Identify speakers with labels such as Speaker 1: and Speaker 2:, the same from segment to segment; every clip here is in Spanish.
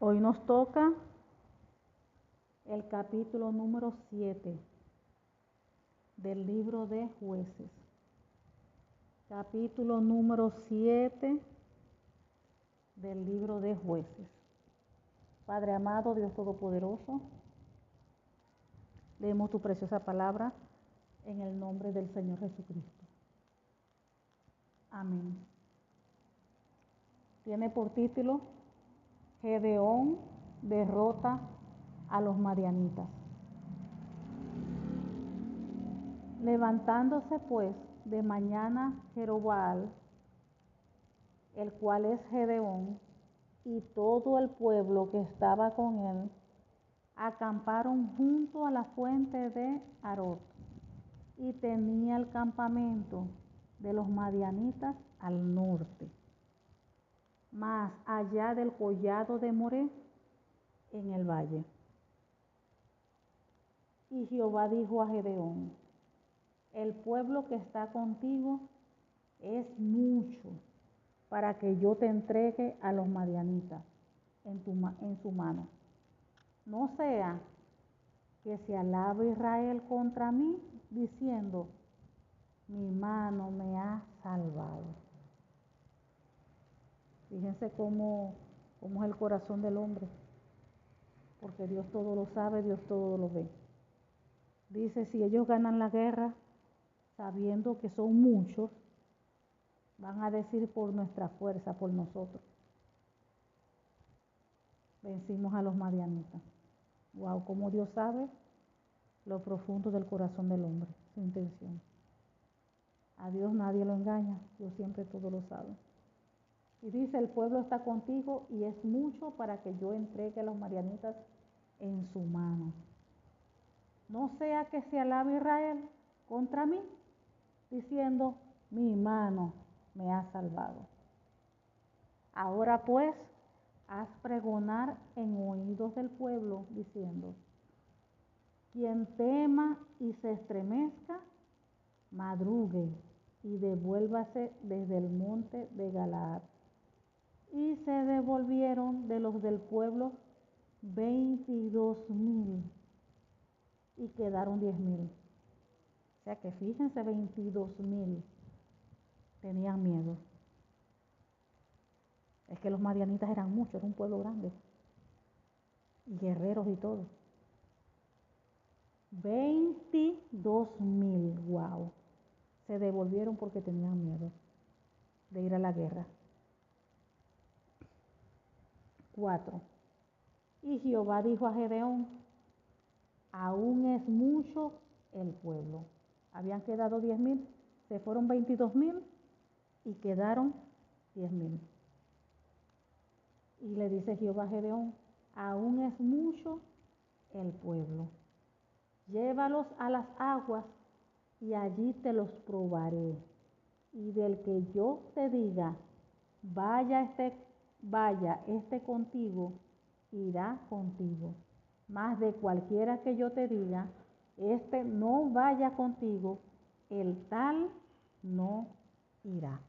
Speaker 1: Hoy nos toca el capítulo número 7 del libro de Jueces. Capítulo número 7 del libro de Jueces. Padre amado, Dios Todopoderoso, leemos tu preciosa palabra en el nombre del Señor Jesucristo. Amén. Tiene por título: Gedeón derrota a los madianitas. Levantándose pues de mañana Jerobbaal, el cual es Gedeón, y todo el pueblo que estaba con él, acamparon junto a la fuente de Arot, y tenía el campamento de los madianitas al norte, más allá del collado de Moré, en el valle. Y Jehová dijo a Gedeón: el pueblo que está contigo es mucho para que yo te entregue a los madianitas en su mano. No sea que se alabe Israel contra mí, diciendo: mi mano me ha salvado. Fíjense cómo es el corazón del hombre, porque Dios todo lo sabe, Dios todo lo ve. Dice: si ellos ganan la guerra, sabiendo que son muchos, van a decir: por nuestra fuerza, por nosotros vencimos a los madianitas. Wow, cómo Dios sabe lo profundo del corazón del hombre, su intención. A Dios nadie lo engaña, Dios siempre todo lo sabe. Y dice: el pueblo está contigo y es mucho para que yo entregue a los madianitas en su mano. No sea que se alabe Israel contra mí, diciendo: mi mano me ha salvado. Ahora pues, haz pregonar en oídos del pueblo, diciendo: quien tema y se estremezca, madrugue y devuélvase desde el monte de Galaad. Y se devolvieron de los del pueblo 22,000 y quedaron 10,000. O sea que fíjense, 22,000 tenían miedo. Es que los madianitas eran muchos, era un pueblo grande, y guerreros y todo. 22,000, wow. Se devolvieron porque tenían miedo de ir a la guerra. 4. Y Jehová dijo a Gedeón: aún es mucho el pueblo. Habían quedado 10,000, se fueron 22,000 y quedaron 10,000. Y le dice Jehová a Gedeón: aún es mucho el pueblo. Llévalos a las aguas y allí te los probaré. Y del que yo te diga: vaya este contigo, irá contigo. Mas de cualquiera que yo te diga: este no vaya contigo, el tal no irá.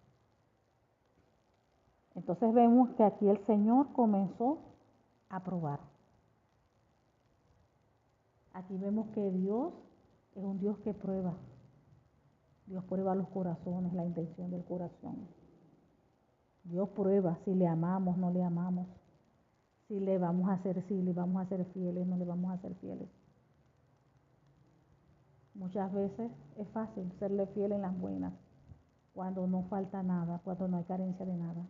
Speaker 1: Entonces vemos que aquí el Señor comenzó a probar. Aquí vemos que Dios es un Dios que prueba. Dios prueba los corazones, la intención del corazón. Dios prueba si le amamos, no le amamos. Si le vamos a ser fieles, no le vamos a ser fieles. Muchas veces es fácil serle fiel en las buenas, cuando no falta nada, cuando no hay carencia de nada.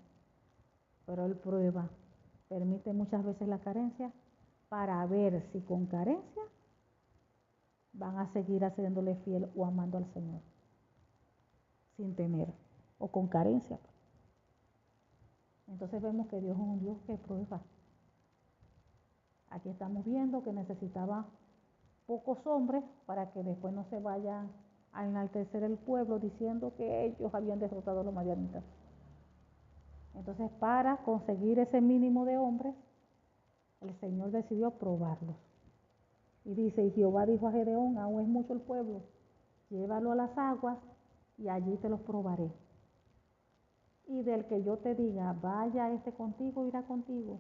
Speaker 1: Pero Él prueba, permite muchas veces la carencia para ver si con carencia van a seguir haciéndole fiel o amando al Señor, sin tener o con carencia. Entonces vemos que Dios es un Dios que prueba. Aquí estamos viendo que necesitaba pocos hombres para que después no se vaya a enaltecer el pueblo diciendo que ellos habían derrotado a los madianitas. Entonces, para conseguir ese mínimo de hombres, el Señor decidió probarlos. Y dice: y Jehová dijo a Gedeón: aún es mucho el pueblo, llévalo a las aguas y allí te los probaré. Y del que yo te diga: vaya este contigo, irá contigo.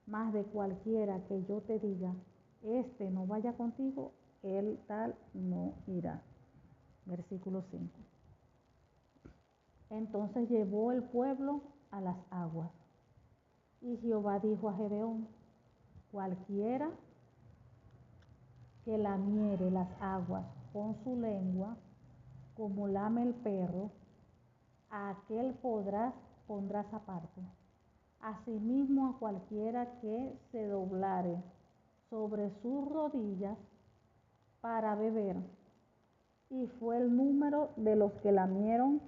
Speaker 1: Más de cualquiera que yo te diga, este no vaya contigo, el tal no irá. Versículo 5. Entonces llevó el pueblo a las aguas. Y Jehová dijo a Gedeón, cualquiera que lamiere las aguas con su lengua, como lame el perro, a aquel pondrás aparte. Asimismo a cualquiera que se doblare sobre sus rodillas para beber. Y fue el número de los que lamieron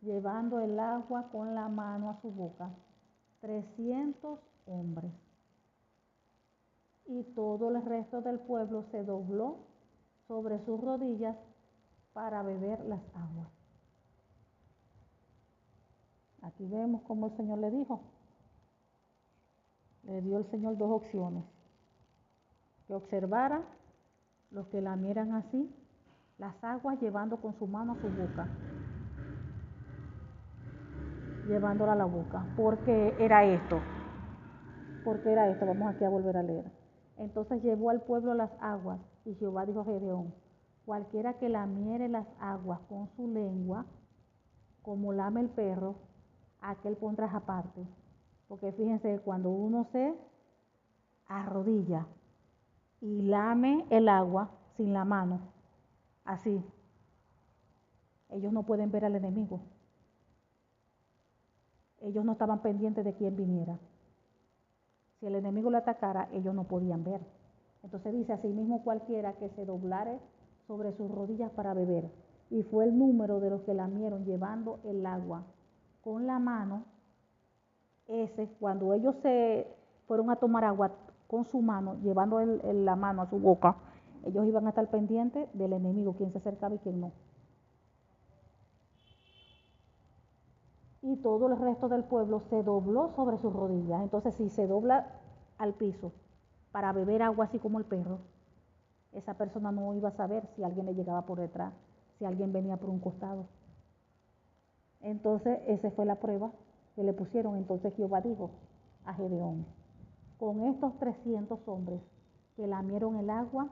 Speaker 1: llevando el agua con la mano a su boca, 300 hombres. Y todo el resto del pueblo se dobló sobre sus rodillas para beber las aguas. Aquí vemos cómo el Señor le dijo. Le dio el Señor dos opciones. Que observara los que lamieran así las aguas llevando con su mano a su boca. Llevándola a la boca. ¿Por qué era esto? Porque era esto, vamos aquí a volver a leer. Entonces llevó al pueblo las aguas, y Jehová dijo a Gedeón, cualquiera que lamiere las aguas con su lengua, como lame el perro, aquel pondrás aparte. Porque fíjense, cuando uno se arrodilla y lame el agua sin la mano, así, ellos no pueden ver al enemigo. Ellos no estaban pendientes de quién viniera. Si el enemigo le atacara, ellos no podían ver. Entonces dice, asimismo cualquiera que se doblare sobre sus rodillas para beber. Y fue el número de los que lamieron llevando el agua con la mano. Ese, cuando ellos se fueron a tomar agua con su mano, llevando la mano a su boca, ellos iban a estar pendientes del enemigo, quién se acercaba y quién no. Y todo el resto del pueblo se dobló sobre sus rodillas. Entonces, si se dobla al piso para beber agua así como el perro, esa persona no iba a saber si alguien le llegaba por detrás, si alguien venía por un costado. Entonces, esa fue la prueba que le pusieron. Entonces Jehová dijo a Gedeón, con estos 300 hombres que lamieron el agua,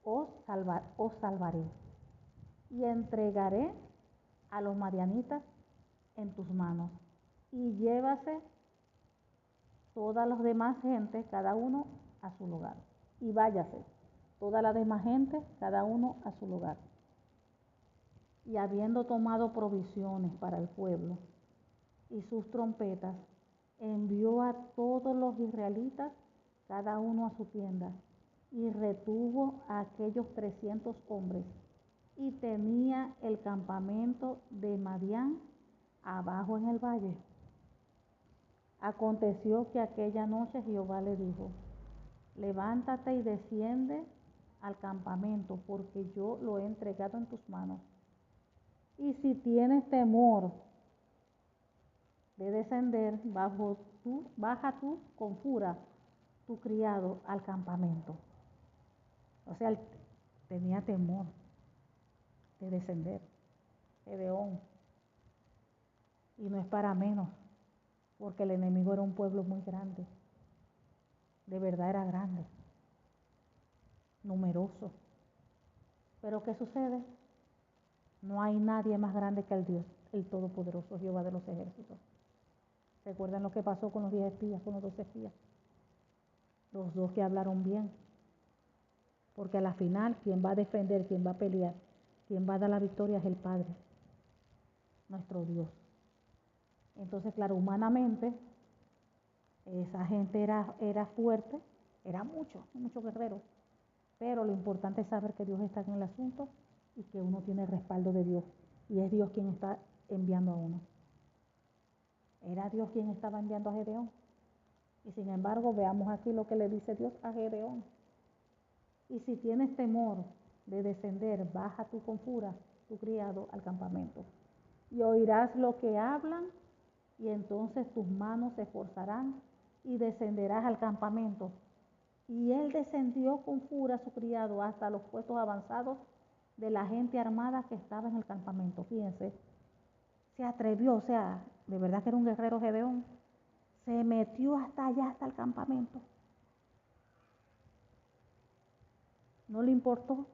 Speaker 1: os salvaré y entregaré a los madianitas en tus manos. Y llévase todas las demás gente, cada uno a su lugar. Y váyase toda la demás gente, cada uno a su lugar. Y habiendo tomado provisiones para el pueblo y sus trompetas, envió a todos los israelitas, cada uno a su tienda, y retuvo a aquellos 300 hombres, y tenía el campamento de Madián abajo en el valle. Aconteció que aquella noche Jehová le dijo, levántate y desciende al campamento, porque yo lo he entregado en tus manos. Y si tienes temor de descender, baja tú con fura tu criado al campamento. O sea, él tenía temor de descender, Gedeón. Y no es para menos, porque el enemigo era un pueblo muy grande. De verdad era grande, numeroso. Pero ¿qué sucede? No hay nadie más grande que el Dios, el Todopoderoso, Jehová de los ejércitos. ¿Recuerdan lo que pasó con los 10 espías, con los 12 espías? Los dos que hablaron bien. Porque a la final, quien va a defender, quien va a pelear, quien va a dar la victoria es el Padre, nuestro Dios. Entonces, claro, humanamente, esa gente era fuerte, era mucho guerreros. Pero lo importante es saber que Dios está en el asunto y que uno tiene el respaldo de Dios. Y es Dios quien está enviando a uno. Era Dios quien estaba enviando a Gedeón. Y sin embargo, veamos aquí lo que le dice Dios a Gedeón. Y si tienes temor de descender, baja tú con fura, tu criado, al campamento. Y oirás lo que hablan, y entonces tus manos se esforzarán, y descenderás al campamento. Y él descendió con fura su criado hasta los puestos avanzados de la gente armada que estaba en el campamento. Fíjense, se atrevió, o sea, de verdad que era un guerrero Gedeón. Se metió hasta allá, hasta el campamento. No le importó.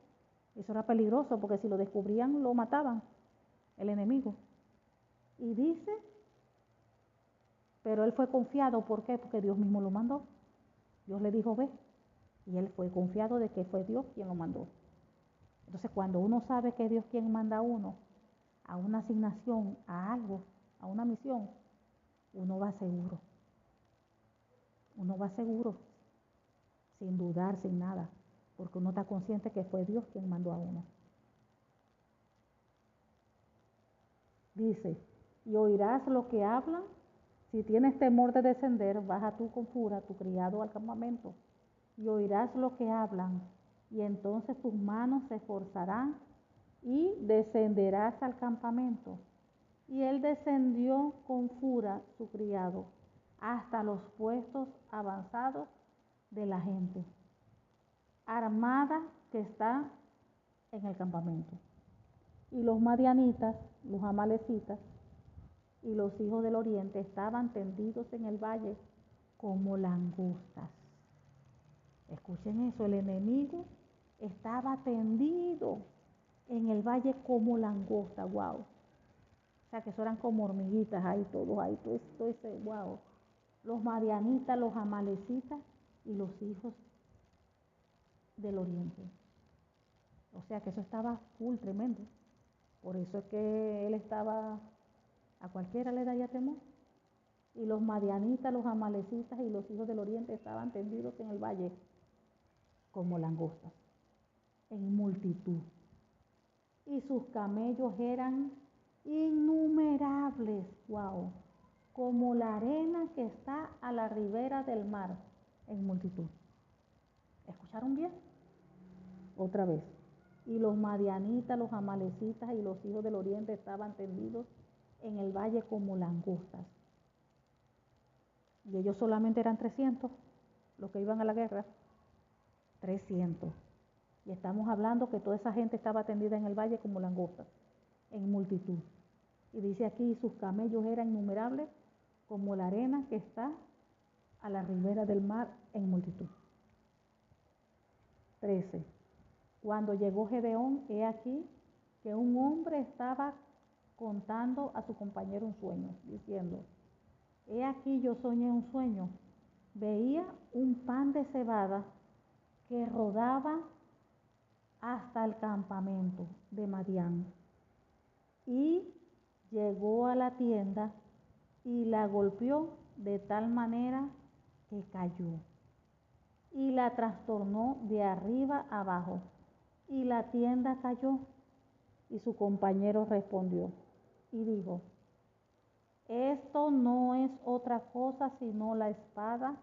Speaker 1: Eso era peligroso porque si lo descubrían lo mataban, el enemigo. Y dice, pero él fue confiado. ¿Por qué? Porque Dios mismo lo mandó. Dios le dijo, ve. Y él fue confiado de que fue Dios quien lo mandó. Entonces, cuando uno sabe que es Dios quien manda a uno a una asignación, a algo, a una misión, uno va seguro. Uno va seguro, sin dudar, sin nada, porque uno está consciente que fue Dios quien mandó a uno. Dice, y oirás lo que hablan. Si tienes temor de descender, baja tú con Fura, tu criado, al campamento, y oirás lo que hablan, y entonces tus manos se esforzarán y descenderás al campamento. Y él descendió con Fura, su criado, hasta los puestos avanzados de la gente, armada que está en el campamento. Y los madianitas, los amalecitas y los hijos del oriente estaban tendidos en el valle como langostas. Escuchen eso, el enemigo estaba tendido en el valle como langosta, wow. O sea que eso eran como hormiguitas ahí, todos ahí, todo ese, wow. Los madianitas, los amalecitas y los hijos del oriente. O sea que eso estaba full, tremendo. Por eso es que él estaba, a cualquiera le daría temor. Y los madianitas, los amalecitas y los hijos del oriente estaban tendidos en el valle como langostas, en multitud. Y sus camellos eran innumerables, wow, como la arena que está a la ribera del mar, en multitud. ¿Escucharon bien? Otra vez. Y los madianitas, los amalecitas y los hijos del oriente estaban tendidos en el valle como langostas. Y ellos solamente eran 300, los que iban a la guerra. 300. Y estamos hablando que toda esa gente estaba tendida en el valle como langostas, en multitud. Y dice aquí, sus camellos eran innumerables como la arena que está a la ribera del mar, en multitud. 13. Cuando llegó Gedeón, he aquí que un hombre estaba contando a su compañero un sueño, diciendo, he aquí yo soñé un sueño, veía un pan de cebada que rodaba hasta el campamento de Madián, y llegó a la tienda y la golpeó de tal manera que cayó, y la trastornó de arriba abajo, y la tienda cayó. Y su compañero respondió y dijo, esto no es otra cosa sino la espada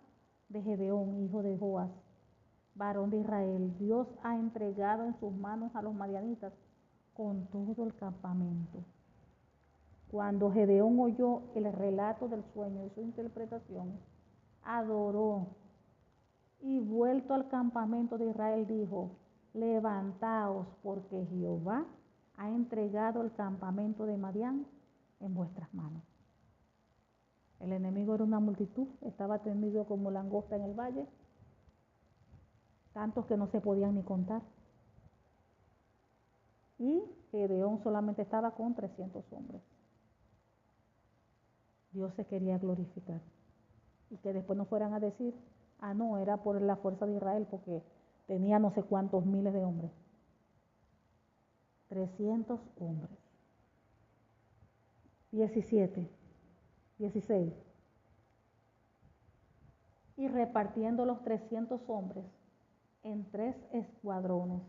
Speaker 1: de Gedeón, hijo de Joás, varón de Israel. Dios ha entregado en sus manos a los madianitas con todo el campamento. Cuando Gedeón oyó el relato del sueño y su interpretación, adoró, y vuelto al campamento de Israel dijo, levantaos, porque Jehová ha entregado el campamento de Madián en vuestras manos. El enemigo era una multitud, estaba tendido como langosta en el valle, tantos que no se podían ni contar. Y Gedeón solamente estaba con 300 hombres. Dios se quería glorificar. Y que después no fueran a decir, ah, no, era por la fuerza de Israel, porque tenía no sé cuántos miles de hombres. 300 hombres. 17, 16. Y repartiendo los 300 hombres en 3 escuadrones,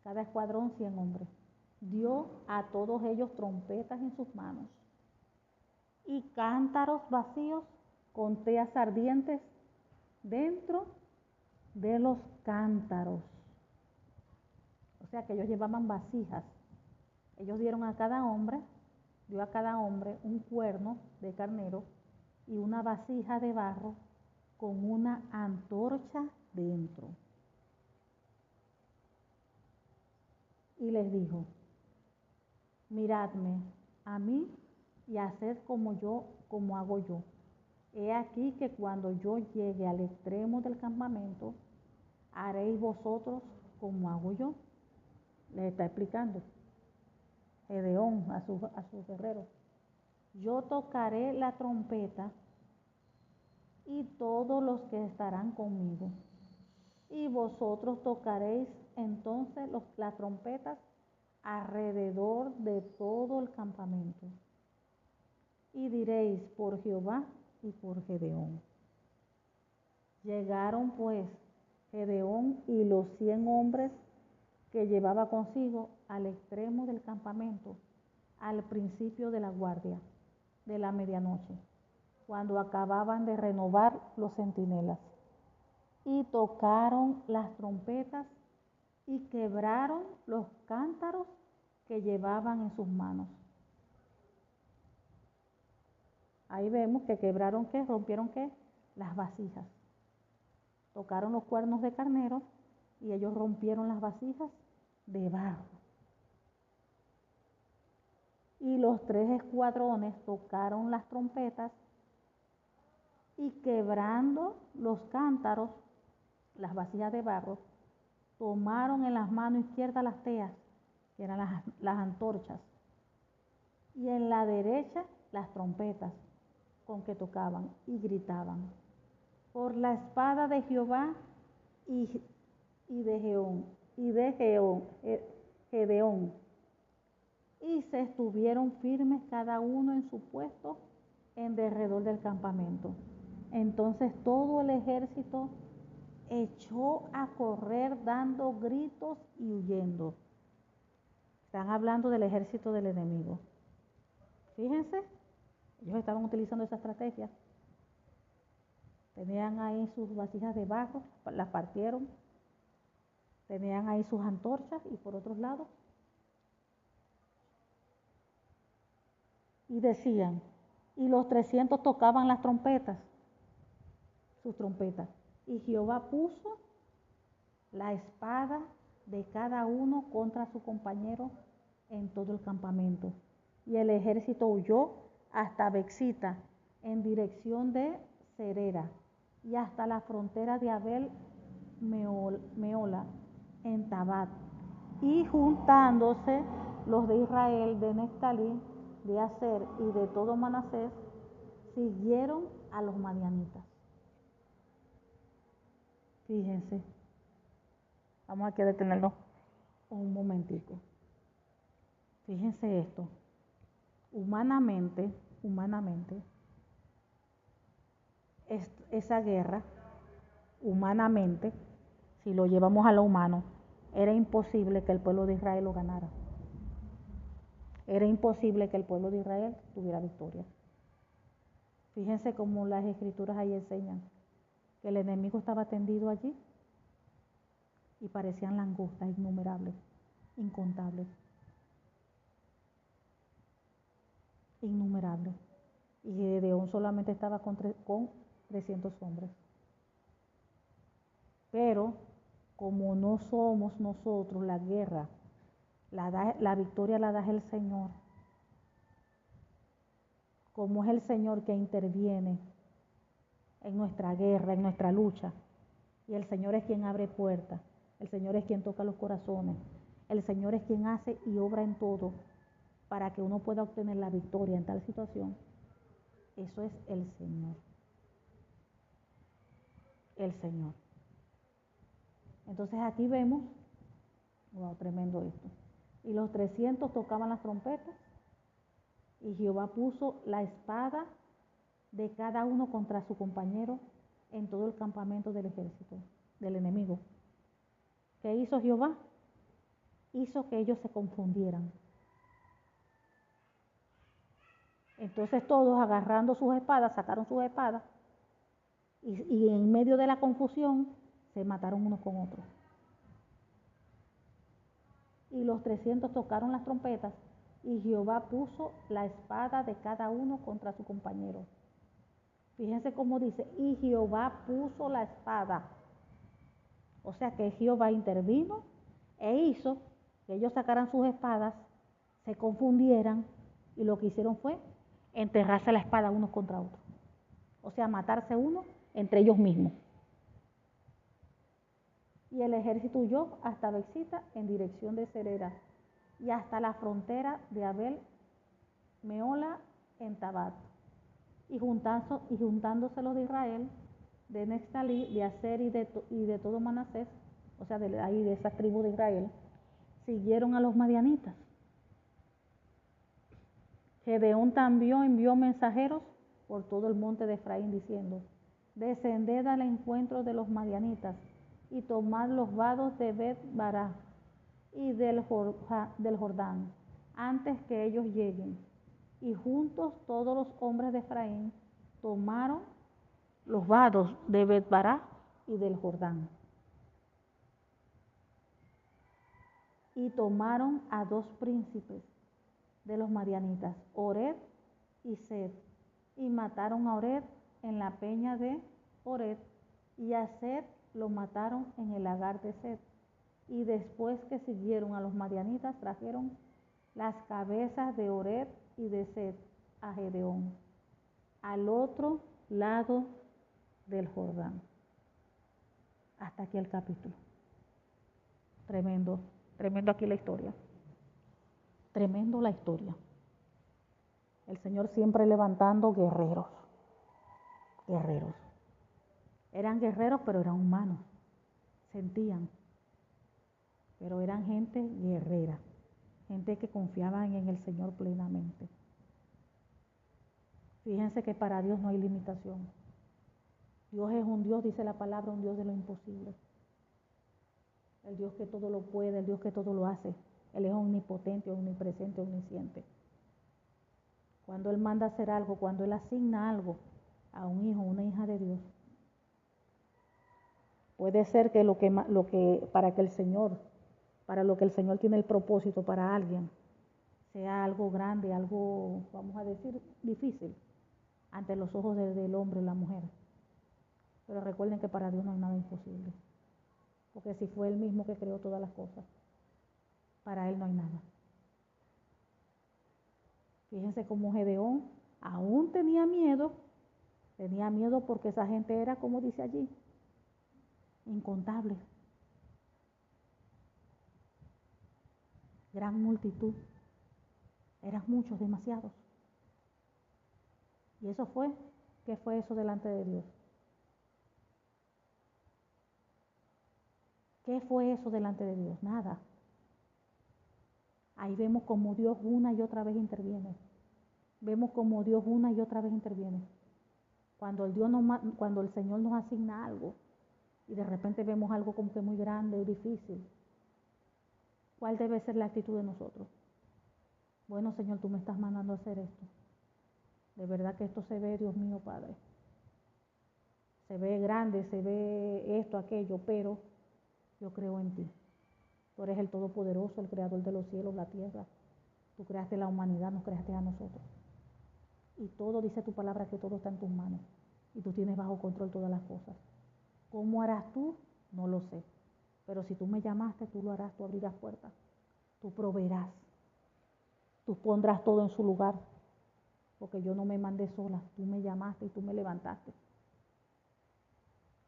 Speaker 1: cada escuadrón 100 hombres, dio a todos ellos trompetas en sus manos y cántaros vacíos con teas ardientes dentro de los cántaros. O sea que ellos llevaban vasijas. Ellos dio a cada hombre un cuerno de carnero y una vasija de barro con una antorcha dentro. Y les dijo, miradme a mí y haced como hago yo. He aquí que cuando yo llegue al extremo del campamento, haréis vosotros como hago yo. Les está explicando Gedeón a sus guerreros. Yo tocaré la trompeta y todos los que estarán conmigo. Y vosotros tocaréis entonces las trompetas alrededor de todo el campamento. Y diréis, por Jehová y por Gedeón. Llegaron pues Gedeón y los 100 hombres que llevaba consigo al extremo del campamento, al principio de la guardia de la medianoche, cuando acababan de renovar los centinelas. Y tocaron las trompetas y quebraron los cántaros que llevaban en sus manos. Ahí vemos que quebraron, ¿qué? Rompieron, ¿qué? Las vasijas. Tocaron los cuernos de carnero y ellos rompieron las vasijas de barro. Y los 3 escuadrones tocaron las trompetas y quebrando los cántaros, las vasijas de barro, tomaron en las manos izquierdas las teas, que eran las antorchas, y en la derecha las trompetas con que tocaban y gritaban, por la espada de Jehová y de Gedeón. Y se estuvieron firmes cada uno en su puesto en derredor del campamento. Entonces todo el ejército echó a correr dando gritos y huyendo. Están hablando del ejército del enemigo. Fíjense, ellos estaban utilizando esa estrategia. Tenían ahí sus vasijas de barro, las partieron. Tenían ahí sus antorchas y por otros lados. Y decían, y los 300 tocaban las trompetas, sus trompetas. Y Jehová puso la espada de cada uno contra su compañero en todo el campamento. Y el ejército huyó hasta Bexita, en dirección de Cerera, y hasta la frontera de Abel Meola, en Tabat. Y juntándose los de Israel, de Neftalí, de Aser y de todo Manasés, siguieron a los madianitas. Fíjense, vamos aquí a detenernos un momentico. Fíjense esto, humanamente, esa guerra, humanamente, si lo llevamos a lo humano, era imposible que el pueblo de Israel lo ganara. Era imposible que el pueblo de Israel tuviera victoria. Fíjense cómo las escrituras ahí enseñan que el enemigo estaba tendido allí y parecían langostas innumerables, incontables. Innumerables. Y Gedeón solamente estaba con 300 hombres. Pero como no somos nosotros la guerra, la victoria la da el Señor. Como es el Señor que interviene en nuestra guerra, en nuestra lucha. Y el Señor es quien abre puertas. El Señor es quien toca los corazones. El Señor es quien hace y obra en todo para que uno pueda obtener la victoria en tal situación. Eso es el Señor. El Señor. Entonces aquí vemos, wow, tremendo esto. Y los 300 tocaban las trompetas y Jehová puso la espada de cada uno contra su compañero en todo el campamento del ejército, del enemigo. ¿Qué hizo Jehová? Hizo que ellos se confundieran. Entonces todos agarrando sus espadas, sacaron sus espadas y en medio de la confusión se mataron unos con otros. Y los 300 tocaron las trompetas y Jehová puso la espada de cada uno contra su compañero. Fíjense cómo dice, y Jehová puso la espada. O sea que Jehová intervino e hizo que ellos sacaran sus espadas, se confundieran y lo que hicieron fue enterrarse la espada unos contra otros. O sea, matarse uno entre ellos mismos. Y el ejército huyó hasta Bexita en dirección de Serera y hasta la frontera de Abel Meola en Tabat. Y juntándose los de Israel, de Neftalí, de Aser y de todo Manasés, o sea, ahí de esa tribu de Israel, siguieron a los madianitas. Gedeón también envió mensajeros por todo el monte de Efraín diciendo: descended al encuentro de los madianitas y tomad los vados de Bet-Bará y del Jordán antes que ellos lleguen. Y juntos todos los hombres de Efraín tomaron los vados de Bet-Bará y del Jordán. Y tomaron a dos príncipes de los madianitas, Oreb y Seb, y mataron a Oreb en la peña de Oreb, y a Seb lo mataron en el lagar de Seb. Y después que siguieron a los madianitas, trajeron las cabezas de Oreb y de Seb a Gedeón, al otro lado del Jordán. Hasta aquí el capítulo. Tremendo, tremendo aquí la historia. Tremendo la historia. El Señor siempre levantando guerreros. Guerreros. Eran guerreros, pero eran humanos. Sentían. Pero eran gente guerrera. Gente que confiaban en el Señor plenamente. Fíjense que para Dios no hay limitación. Dios es un Dios, dice la palabra, un Dios de lo imposible. El Dios que todo lo puede, el Dios que todo lo hace. Él es omnipotente, omnipresente, omnisciente. Cuando Él manda hacer algo, cuando Él asigna algo a un hijo, una hija de Dios, puede ser que para lo que el Señor tiene el propósito para alguien, sea algo grande, algo, vamos a decir, difícil, ante los ojos del hombre y la mujer. Pero recuerden que para Dios no hay nada imposible. Porque si fue Él mismo que creó todas las cosas, para Él no hay nada. Fíjense cómo Gedeón aún tenía miedo porque esa gente era, como dice allí, incontable. Gran multitud. Eran muchos, demasiados. ¿Y eso fue? ¿Qué fue eso delante de Dios? ¿Qué fue eso delante de Dios? Nada. Ahí vemos como Dios una y otra vez interviene. Vemos como Dios una y otra vez interviene. Cuando el Señor nos asigna algo y de repente vemos algo como que muy grande y difícil, ¿cuál debe ser la actitud de nosotros? Bueno, Señor, tú me estás mandando a hacer esto. De verdad que esto se ve, Dios mío, Padre. Se ve grande, se ve esto, aquello, pero yo creo en ti. Tú eres el Todopoderoso, el Creador de los cielos, la tierra. Tú creaste la humanidad, nos creaste a nosotros. Y todo, dice tu palabra, que todo está en tus manos. Y tú tienes bajo control todas las cosas. ¿Cómo harás tú? No lo sé. Pero si tú me llamaste, tú lo harás, tú abrirás puertas. Tú proveerás. Tú pondrás todo en su lugar. Porque yo no me mandé sola. Tú me llamaste y tú me levantaste.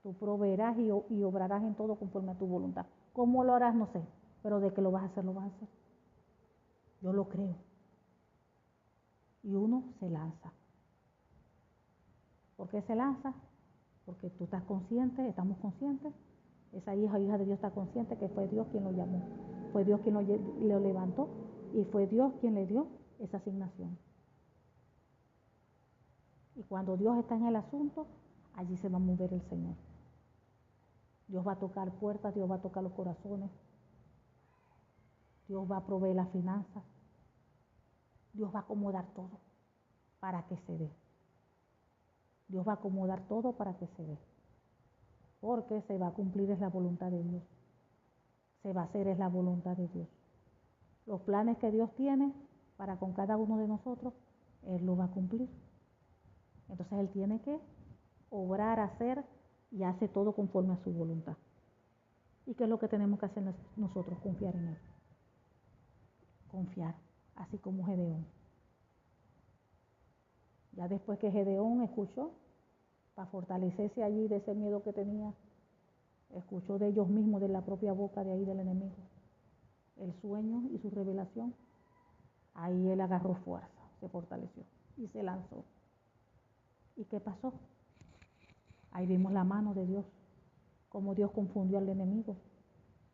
Speaker 1: Tú proveerás y obrarás en todo conforme a tu voluntad. ¿Cómo lo harás? No sé. Pero de que lo vas a hacer, lo vas a hacer. Yo lo creo. Y uno se lanza. ¿Por qué se lanza? Porque tú estás consciente, estamos conscientes. Esa hija de Dios está consciente que fue Dios quien lo llamó. Fue Dios quien lo levantó y fue Dios quien le dio esa asignación. Y cuando Dios está en el asunto, allí se va a mover el Señor. Dios va a tocar puertas, Dios va a tocar los corazones. Dios va a proveer las finanzas. Dios va a acomodar todo para que se dé. Dios va a acomodar todo para que se dé. Porque se va a cumplir es la voluntad de Dios. Se va a hacer es la voluntad de Dios. Los planes que Dios tiene para con cada uno de nosotros, Él lo va a cumplir. Entonces Él tiene que obrar, hacer y hace todo conforme a su voluntad. ¿Y qué es lo que tenemos que hacer nosotros? Confiar en Él. Confiar, así como Gedeón. Ya después que Gedeón escuchó, para fortalecerse allí de ese miedo que tenía, escuchó de ellos mismos, de la propia boca de ahí del enemigo, el sueño y su revelación. Ahí él agarró fuerza, se fortaleció y se lanzó. ¿Y qué pasó? Ahí vimos la mano de Dios, cómo Dios confundió al enemigo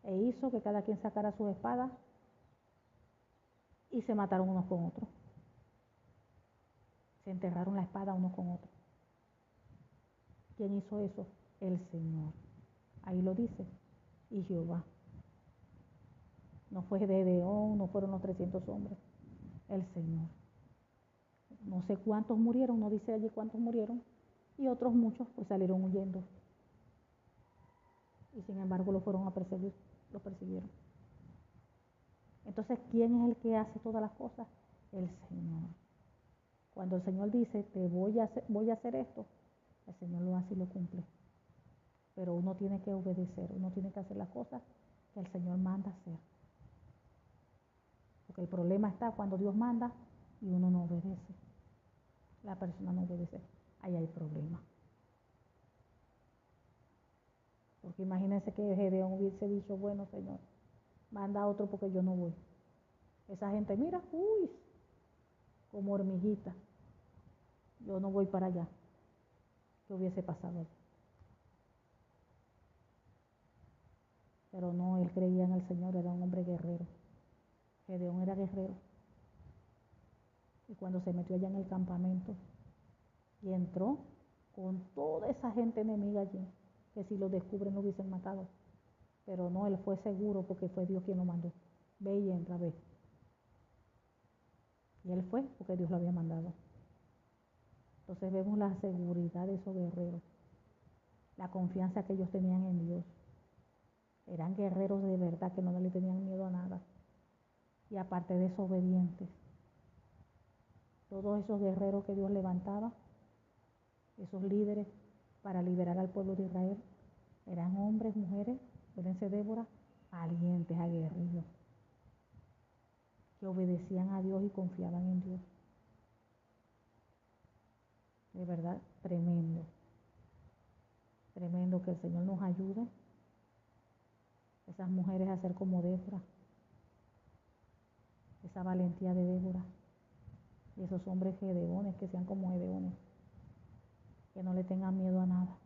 Speaker 1: e hizo que cada quien sacara sus espadas y se mataron unos con otros. Se enterraron la espada unos con otros. ¿Quién hizo eso? El Señor. Ahí lo dice. Y Jehová. No fue Gedeón, no fueron los 300 hombres. El Señor. No sé cuántos murieron, no dice allí cuántos murieron. Y otros muchos pues salieron huyendo. Y sin embargo lo fueron a perseguir, lo persiguieron. Entonces, ¿quién es el que hace todas las cosas? El Señor. Cuando el Señor dice, voy a hacer esto, el Señor lo hace y lo cumple. Pero uno tiene que obedecer, uno tiene que hacer las cosas que el Señor manda hacer. Porque el problema está cuando Dios manda y uno no obedece. La persona no obedece. Ahí hay problema. Porque imagínense que Gedeón hubiese dicho, bueno, Señor, manda a otro porque yo no voy. Esa gente, mira, uy, como hormiguita. Yo no voy para allá. ¿Qué hubiese pasado allí? Pero no, él creía en el Señor, era un hombre guerrero. Gedeón era guerrero. Y cuando se metió allá en el campamento y entró con toda esa gente enemiga allí, que si lo descubren lo hubiesen matado. Pero no, él fue seguro porque fue Dios quien lo mandó. Ve y entra, ve. Y él fue porque Dios lo había mandado. Entonces vemos la seguridad de esos guerreros, la confianza que ellos tenían en Dios. Eran guerreros de verdad que no le tenían miedo a nada. Y aparte de eso, obedientes. Todos esos guerreros que Dios levantaba, esos líderes para liberar al pueblo de Israel, eran hombres, mujeres, fíjense Débora, valientes, aguerridos, que obedecían a Dios y confiaban en Dios. De verdad, tremendo. Tremendo que el Señor nos ayude. Esas mujeres a ser como Débora. Esa valentía de Débora. Y esos hombres gedeones, que sean como gedeones. Que no le tengan miedo a nada.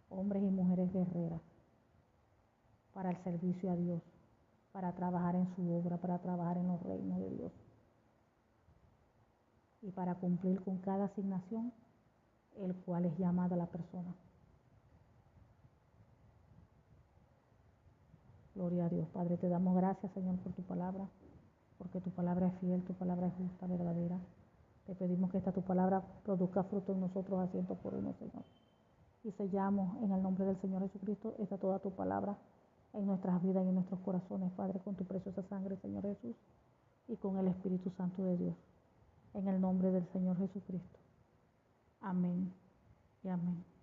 Speaker 1: Hombres y mujeres guerreras. Para el servicio a Dios. Para trabajar en su obra, para trabajar en los reinos de Dios. Y para cumplir con cada asignación, el cual es llamada a la persona. Gloria a Dios. Padre, te damos gracias, Señor, por tu palabra, porque tu palabra es fiel, tu palabra es justa, verdadera. Te pedimos que esta tu palabra produzca fruto en nosotros a ciento por uno, Señor. Y sellamos en el nombre del Señor Jesucristo esta toda tu palabra en nuestras vidas y en nuestros corazones, Padre, con tu preciosa sangre, Señor Jesús, y con el Espíritu Santo de Dios. En el nombre del Señor Jesucristo. Amén y amén.